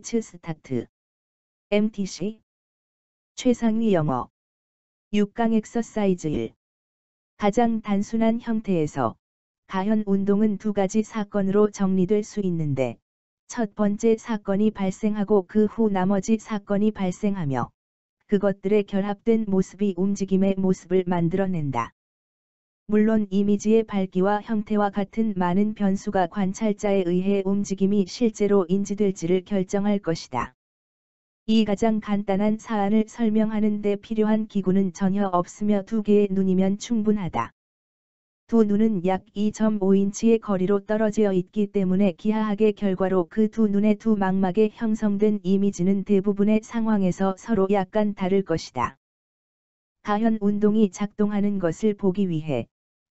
스타트. MTC 최상위 영어 6강 엑서사이즈 1. 가장 단순한 형태에서 가현 운동은 두 가지 사건으로 정리될 수 있는데, 첫 번째 사건이 발생하고 그 후 나머지 사건이 발생하며 그것들의 결합된 모습이 움직임의 모습을 만들어낸다. 물론 이미지의 밝기와 형태와 같은 많은 변수가 관찰자에 의해 움직임이 실제로 인지될지를 결정할 것이다. 이 가장 간단한 사안을 설명하는 데 필요한 기구는 전혀 없으며 두 개의 눈이면 충분하다. 두 눈은 약 2.5인치의 거리로 떨어져 있기 때문에 기하학의 결과로 그 두 눈의 두 망막에 형성된 이미지는 대부분의 상황에서 서로 약간 다를 것이다. 가현 운동이 작동하는 것을 보기 위해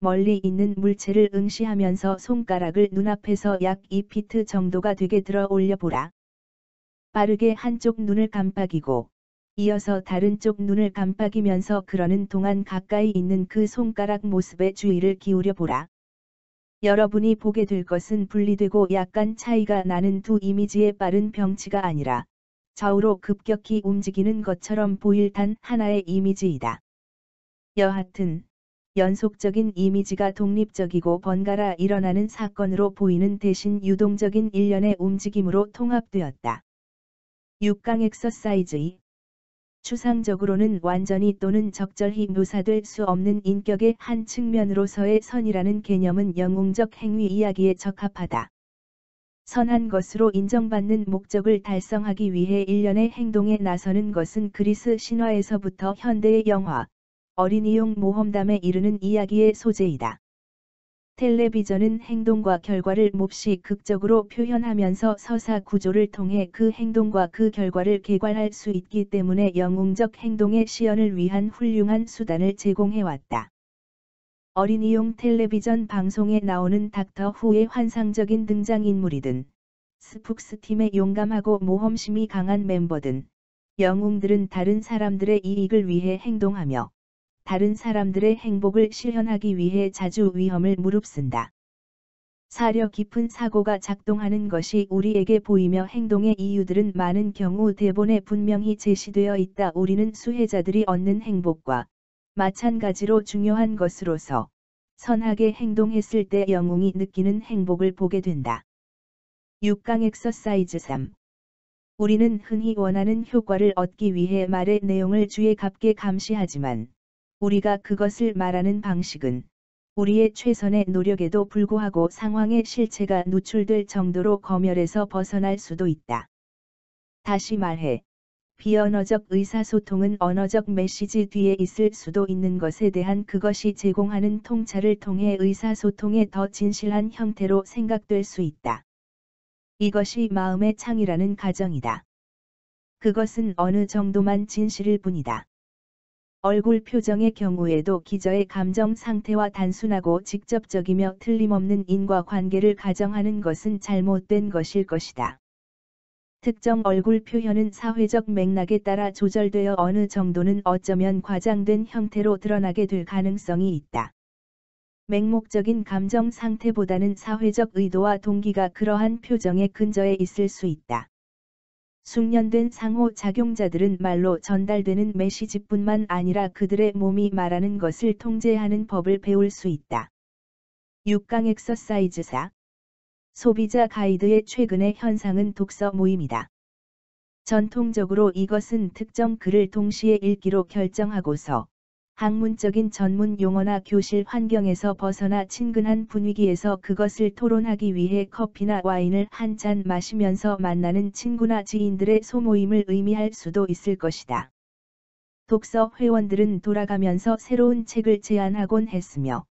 멀리 있는 물체를 응시하면서 손가락을 눈앞에서 약 2피트 정도가 되게 들어 올려보라. 빠르게 한쪽 눈을 깜빡이고 이어서 다른 쪽 눈을 깜빡이면서 그러는 동안 가까이 있는 그 손가락 모습에 주의를 기울여 보라. 여러분이 보게 될 것은 분리되고 약간 차이가 나는 두 이미지의 빠른 병치가 아니라 좌우로 급격히 움직이는 것처럼 보일 단 하나의 이미지이다. 여하튼 연속적인 이미지가 독립적이고 번갈아 일어나는 사건으로 보이는 대신 유동적인 일련의 움직임으로 통합되었다. 6강 엑서사이즈 2. 추상적으로는 완전히 또는 적절히 묘사될 수 없는 인격의 한 측면으로서의 선이라는 개념은 영웅적 행위 이야기에 적합하다. 선한 것으로 인정받는 목적을 달성하기 위해 일련의 행동에 나서는 것은 그리스 신화에서부터 현대의 영화, 어린이용 모험담에 이르는 이야기의 소재이다. 텔레비전은 행동과 결과를 몹시 극적으로 표현하면서 서사 구조를 통해 그 행동과 그 결과를 계괄할 수 있기 때문에 영웅적 행동의 시연을 위한 훌륭한 수단을 제공해왔다. 어린이용 텔레비전 방송에 나오는 닥터 후의 환상적인 등장인물이든, 스푹스 팀의 용감하고 모험심이 강한 멤버든, 영웅들은 다른 사람들의 이익을 위해 행동하며 다른 사람들의 행복을 실현하기 위해 자주 위험을 무릅쓴다. 사려 깊은 사고가 작동하는 것이 우리에게 보이며 행동의 이유들은 많은 경우 대본에 분명히 제시되어 있다. 우리는 수혜자들이 얻는 행복과 마찬가지로 중요한 것으로서 선하게 행동했을 때 영웅이 느끼는 행복을 보게 된다. 6강 엑서사이즈 3. 우리는 흔히 원하는 효과를 얻기 위해 말의 내용을 주의 깊게 감시하지만 우리가 그것을 말하는 방식은 우리의 최선의 노력에도 불구하고 상황의 실체가 누출될 정도로 검열에서 벗어날 수도 있다. 다시 말해, 비언어적 의사소통은 언어적 메시지 뒤에 있을 수도 있는 것에 대한 그것이 제공하는 통찰을 통해 의사소통의 더 진실한 형태로 생각될 수 있다. 이것이 마음의 창이라는 가정이다. 그것은 어느 정도만 진실일 뿐이다. 얼굴 표정의 경우에도 기저의 감정 상태와 단순하고 직접적이며 틀림없는 인과관계를 가정하는 것은 잘못된 것일 것이다. 특정 얼굴 표현은 사회적 맥락에 따라 조절되어 어느 정도는 어쩌면 과장된 형태로 드러나게 될 가능성이 있다. 맹목적인 감정 상태보다는 사회적 의도와 동기가 그러한 표정에 근저에 있을 수 있다. 숙련된 상호작용자들은 말로 전달되는 메시지뿐만 아니라 그들의 몸이 말하는 것을 통제하는 법을 배울 수 있다. 6강 엑서사이즈 4. 소비자 가이드의 최근의 현상은 독서 모임이다. 전통적으로 이것은 특정 글을 동시에 읽기로 결정하고서 학문적인 전문 용어나 교실 환경에서 벗어나 친근한 분위기에서 그것을 토론하기 위해 커피나 와인을 한 잔 마시면서 만나는 친구나 지인들의 소모임을 의미할 수도 있을 것이다. 독서 회원들은 돌아가면서 새로운 책을 제안하곤 했으며,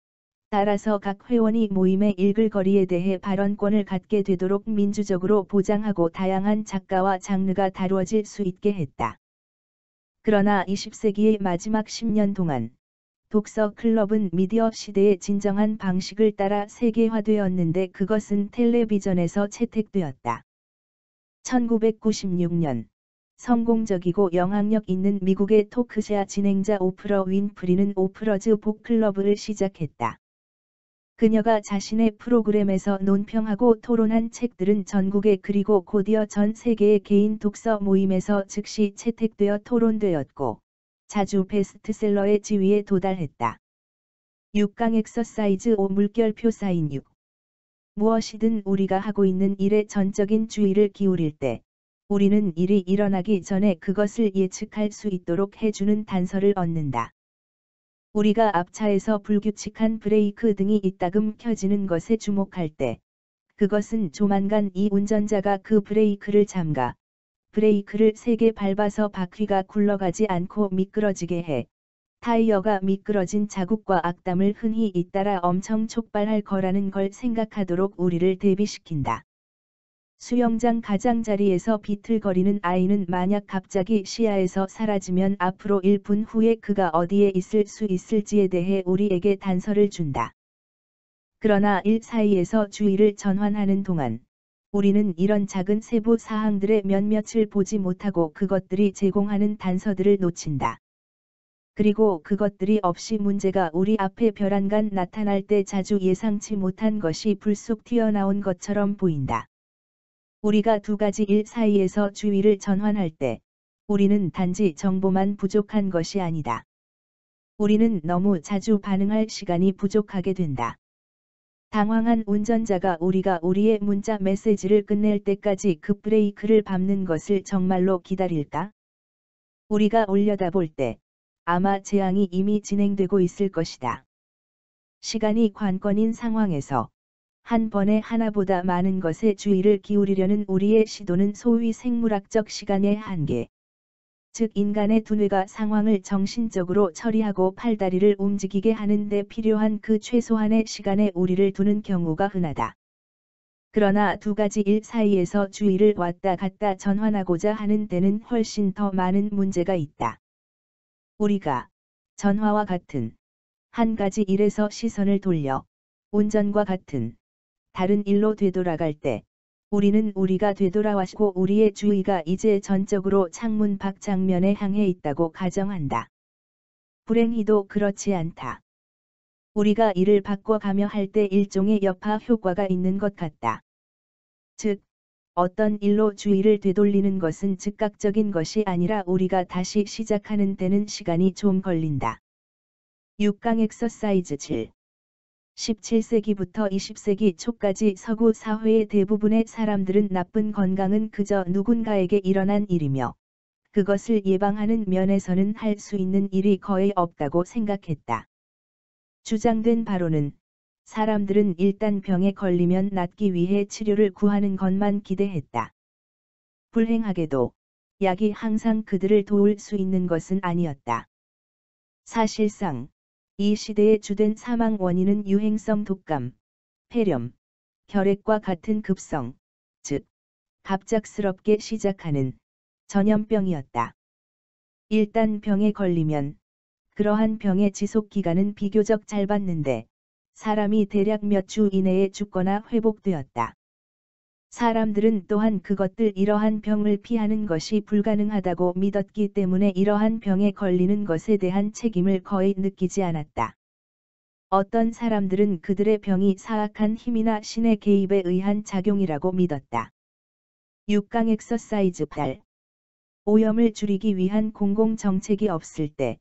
따라서 각 회원이 모임의 읽을 거리에 대해 발언권을 갖게 되도록 민주적으로 보장하고 다양한 작가와 장르가 다루어질 수 있게 했다. 그러나 20세기의 마지막 10년 동안 독서 클럽은 미디어 시대의 진정한 방식을 따라 세계화되었는데 그것은 텔레비전에서 채택되었다. 1996년 성공적이고 영향력 있는 미국의 토크쇼 진행자 오프러 윈프리는 오프러즈 북클럽을 시작했다. 그녀가 자신의 프로그램에서 논평하고 토론한 책들은 전국에 그리고 곧이어 전 세계의 개인 독서 모임에서 즉시 채택되어 토론되었고 자주 베스트셀러의 지위에 도달했다. 6강 엑서사이즈 5 물결표 사인 6. 무엇이든 우리가 하고 있는 일에 전적인 주의를 기울일 때 우리는 일이 일어나기 전에 그것을 예측할 수 있도록 해주는 단서를 얻는다. 우리가 앞차에서 불규칙한 브레이크 등이 이따금 켜지는 것에 주목할 때 그것은 조만간 이 운전자가 그 브레이크를 잠가 브레이크를 세게 밟아서 바퀴가 굴러가지 않고 미끄러지게 해 타이어가 미끄러진 자국과 악담을 흔히 잇따라 엄청 촉발할 거라는 걸 생각하도록 우리를 대비시킨다. 수영장 가장자리에서 비틀거리는 아이는 만약 갑자기 시야에서 사라지면 앞으로 1분 후에 그가 어디에 있을 수 있을지에 대해 우리에게 단서를 준다. 그러나 일 사이에서 주의를 전환하는 동안 우리는 이런 작은 세부 사항들의 몇몇을 보지 못하고 그것들이 제공하는 단서들을 놓친다. 그리고 그것들이 없이 문제가 우리 앞에 벼랑간 나타날 때 자주 예상치 못한 것이 불쑥 튀어나온 것처럼 보인다. 우리가 두 가지 일 사이에서 주의를 전환할 때 우리는 단지 정보만 부족한 것이 아니다. 우리는 너무 자주 반응할 시간이 부족하게 된다. 당황한 운전자가 우리가 우리의 문자 메시지를 끝낼 때까지 급브레이크를 밟는 것을 정말로 기다릴까? 우리가 올려다볼 때 아마 재앙이 이미 진행되고 있을 것이다. 시간이 관건인 상황에서 한 번에 하나보다 많은 것에 주의를 기울이려는 우리의 시도는 소위 생물학적 시간의 한계, 즉 인간의 두뇌가 상황을 정신적으로 처리하고 팔다리를 움직이게 하는 데 필요한 그 최소한의 시간에 우리를 두는 경우가 흔하다. 그러나 두 가지 일 사이에서 주의를 왔다 갔다 전환하고자 하는 데는 훨씬 더 많은 문제가 있다. 우리가 전화와 같은 한 가지 일에서 시선을 돌려 운전과 같은 다른 일로 되돌아갈 때 우리는 우리가 되돌아왔고 우리의 주의가 이제 전적으로 창문 밖 장면에 향해 있다고 가정한다. 불행히도 그렇지 않다. 우리가 이를 바꿔가며 할 때 일종의 여파 효과가 있는 것 같다. 즉, 어떤 일로 주의를 되돌리는 것은 즉각적인 것이 아니라 우리가 다시 시작하는 데는 시간이 좀 걸린다. 6강 엑서사이즈 7. 17세기부터 20세기 초까지 서구 사회의 대부분의 사람들은 나쁜 건강은 그저 누군가에게 일어난 일이며 그것을 예방하는 면에서는 할 수 있는 일이 거의 없다고 생각했다. 주장된 바로는 사람들은 일단 병에 걸리면 낫기 위해 치료를 구하는 것만 기대했다. 불행하게도 약이 항상 그들을 도울 수 있는 것은 아니었다. 사실상 이 시대의 주된 사망 원인은 유행성 독감, 폐렴, 결핵과 같은 급성, 즉 갑작스럽게 시작하는 전염병이었다. 일단 병에 걸리면 그러한 병의 지속 기간은 비교적 짧았는데 사람이 대략 몇 주 이내에 죽거나 회복되었다. 사람들은 또한 그것들 이러한 병을 피하는 것이 불가능하다고 믿었기 때문에 이러한 병에 걸리는 것에 대한 책임을 거의 느끼지 않았다. 어떤 사람들은 그들의 병이 사악한 힘이나 신의 개입에 의한 작용이라고 믿었다. 6강 엑서사이즈 8. 오염을 줄이기 위한 공공정책이 없을 때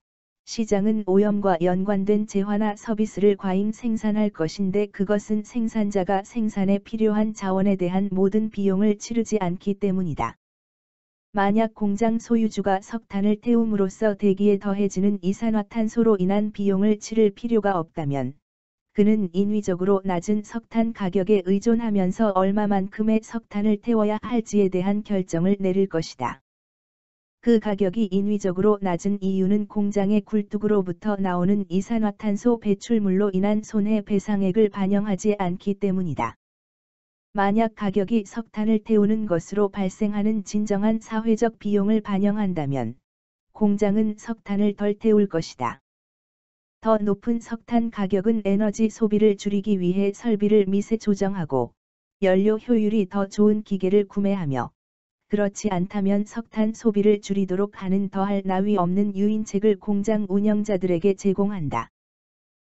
시장은 오염과 연관된 재화나 서비스를 과잉 생산할 것인데 그것은 생산자가 생산에 필요한 자원에 대한 모든 비용을 치르지 않기 때문이다. 만약 공장 소유주가 석탄을 태움으로써 대기에 더해지는 이산화탄소로 인한 비용을 치를 필요가 없다면 그는 인위적으로 낮은 석탄 가격에 의존하면서 얼마만큼의 석탄을 태워야 할지에 대한 결정을 내릴 것이다. 그 가격이 인위적으로 낮은 이유는 공장의 굴뚝으로부터 나오는 이산화탄소 배출물로 인한 손해배상액을 반영하지 않기 때문이다. 만약 가격이 석탄을 태우는 것으로 발생하는 진정한 사회적 비용을 반영한다면 공장은 석탄을 덜 태울 것이다. 더 높은 석탄 가격은 에너지 소비를 줄이기 위해 설비를 미세 조정하고 연료 효율이 더 좋은 기계를 구매하며 그렇지 않다면 석탄 소비를 줄이도록 하는 더할 나위 없는 유인책을 공장 운영자들에게 제공한다.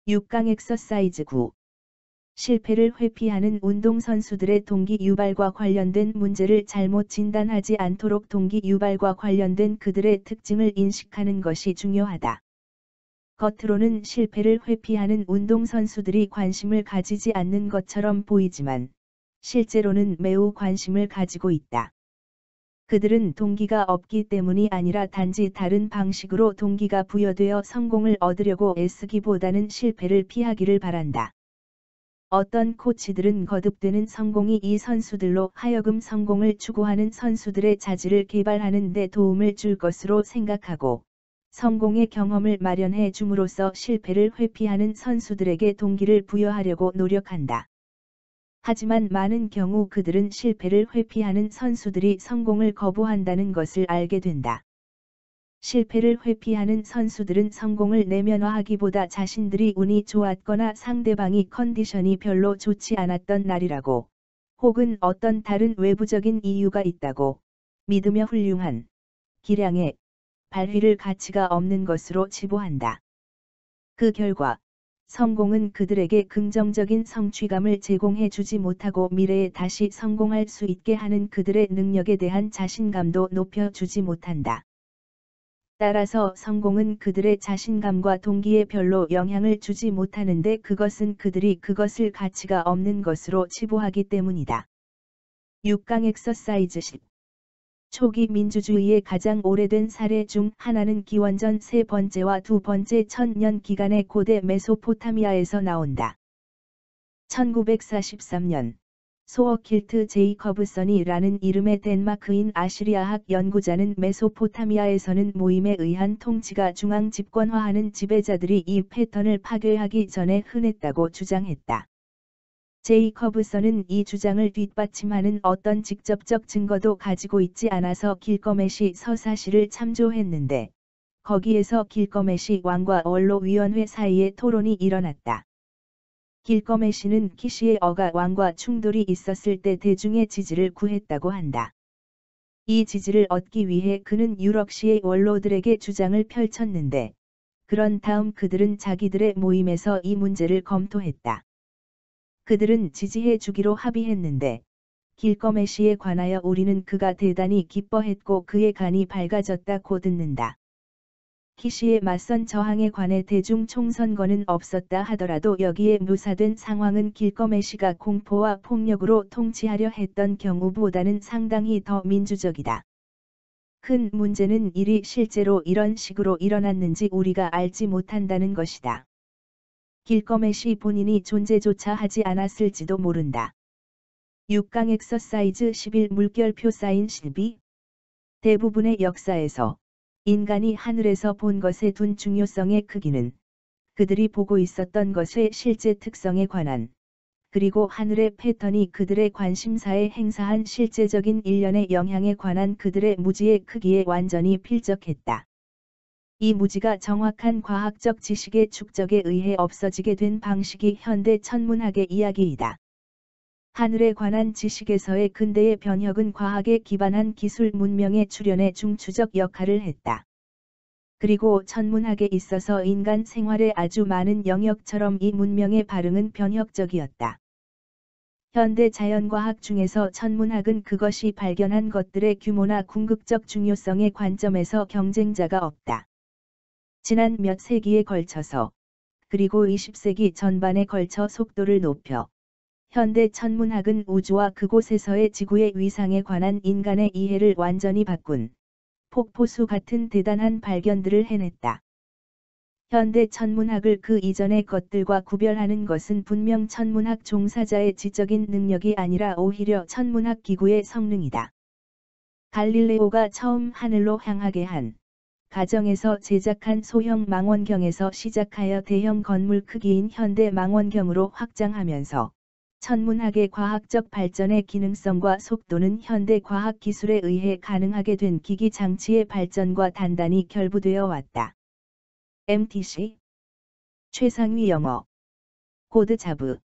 6강 엑서사이즈 9. 실패를 회피하는 운동선수들의 동기 유발과 관련된 문제를 잘못 진단하지 않도록 동기 유발과 관련된 그들의 특징을 인식하는 것이 중요하다. 겉으로는 실패를 회피하는 운동선수들이 관심을 가지지 않는 것처럼 보이지만, 실제로는 매우 관심을 가지고 있다. 그들은 동기가 없기 때문이 아니라 단지 다른 방식으로 동기가 부여되어 성공을 얻으려고 애쓰기보다는 실패를 피하기를 바란다. 어떤 코치들은 거듭되는 성공이 이 선수들로 하여금 성공을 추구하는 선수들의 자질을 개발하는 데 도움을 줄 것으로 생각하고, 성공의 경험을 마련해 줌으로써 실패를 회피하는 선수들에게 동기를 부여하려고 노력한다. 하지만 많은 경우 그들은 실패를 회피하는 선수들이 성공을 거부한다는 것을 알게 된다. 실패를 회피하는 선수들은 성공을 내면화하기보다 자신들이 운이 좋았거나 상대방이 컨디션이 별로 좋지 않았던 날이라고, 혹은 어떤 다른 외부적인 이유가 있다고 믿으며 훌륭한 기량의 발휘를 가치가 없는 것으로 치부한다. 그 결과 성공은 그들에게 긍정적인 성취감을 제공해 주지 못하고 미래에 다시 성공할 수 있게 하는 그들의 능력에 대한 자신감도 높여주지 못한다. 따라서 성공은 그들의 자신감과 동기에 별로 영향을 주지 못하는데 그것은 그들이 그것을 가치가 없는 것으로 치부하기 때문이다. 6강 엑서사이즈 10. 초기 민주주의의 가장 오래된 사례 중 하나는 기원전 세 번째와 두 번째 천년 기간의 고대 메소포타미아에서 나온다. 1943년 소어킬트 제이커브선이라는 이름의 덴마크인 아시리아학 연구자는 메소포타미아에서는 모임에 의한 통치가 중앙 집권화하는 지배자들이 이 패턴을 파괴하기 전에 흔했다고 주장했다. 제이커브선은 이 주장을 뒷받침하는 어떤 직접적 증거도 가지고 있지 않아서 길거메시 서사시를 참조했는데, 거기에서 길거메시 왕과 원로위원회 사이에 토론이 일어났다. 길거메시는 키시의 어가 왕과 충돌이 있었을 때 대중의 지지를 구했다고 한다. 이 지지를 얻기 위해 그는 유럽시의 원로들에게 주장을 펼쳤는데, 그런 다음 그들은 자기들의 모임에서 이 문제를 검토했다. 그들은 지지해 주기로 합의했는데, 길거메시에 관하여 우리는 그가 대단히 기뻐했고 그의 간이 밝아졌다고 듣는다. 키시에 맞선 저항에 관해 대중 총선거는 없었다 하더라도 여기에 묘사된 상황은 길거메시가 공포와 폭력으로 통치하려 했던 경우보다는 상당히 더 민주적이다. 큰 문제는 일이 실제로 이런 식으로 일어났는지 우리가 알지 못한다는 것이다. 길거메시 본인이 존재조차 하지 않았을지도 모른다. 6강 엑서사이즈 11 물결표 사인 12. 대부분의 역사에서 인간이 하늘에서 본 것에 둔 중요성의 크기는 그들이 보고 있었던 것의 실제 특성에 관한, 그리고 하늘의 패턴이 그들의 관심사에 행사한 실제적인 일련의 영향에 관한 그들의 무지의 크기에 완전히 필적했다. 이 무지가 정확한 과학적 지식의 축적에 의해 없어지게 된 방식이 현대 천문학의 이야기이다. 하늘에 관한 지식에서의 근대의 변혁은 과학에 기반한 기술 문명의 출현에 중추적 역할을 했다. 그리고 천문학에 있어서 인간 생활의 아주 많은 영역처럼 이 문명의 발흥은 변혁적이었다. 현대 자연과학 중에서 천문학은 그것이 발견한 것들의 규모나 궁극적 중요성의 관점에서 경쟁자가 없다. 지난 몇 세기에 걸쳐서, 그리고 20세기 전반에 걸쳐 속도를 높여 현대 천문학은 우주와 그곳에서의 지구의 위상에 관한 인간의 이해를 완전히 바꾼 폭포수 같은 대단한 발견들을 해냈다. 현대 천문학을 그 이전의 것들과 구별하는 것은 분명 천문학 종사자의 지적인 능력이 아니라 오히려 천문학 기구의 성능이다. 갈릴레오가 처음 하늘로 향하게 한 가정에서 제작한 소형 망원경에서 시작하여 대형 건물 크기인 현대 망원경으로 확장하면서 천문학의 과학적 발전의 기능성과 속도는 현대 과학 기술에 의해 가능하게 된 기기 장치의 발전과 단단히 결부되어 왔다. MTC 최상위 영어 코드 자브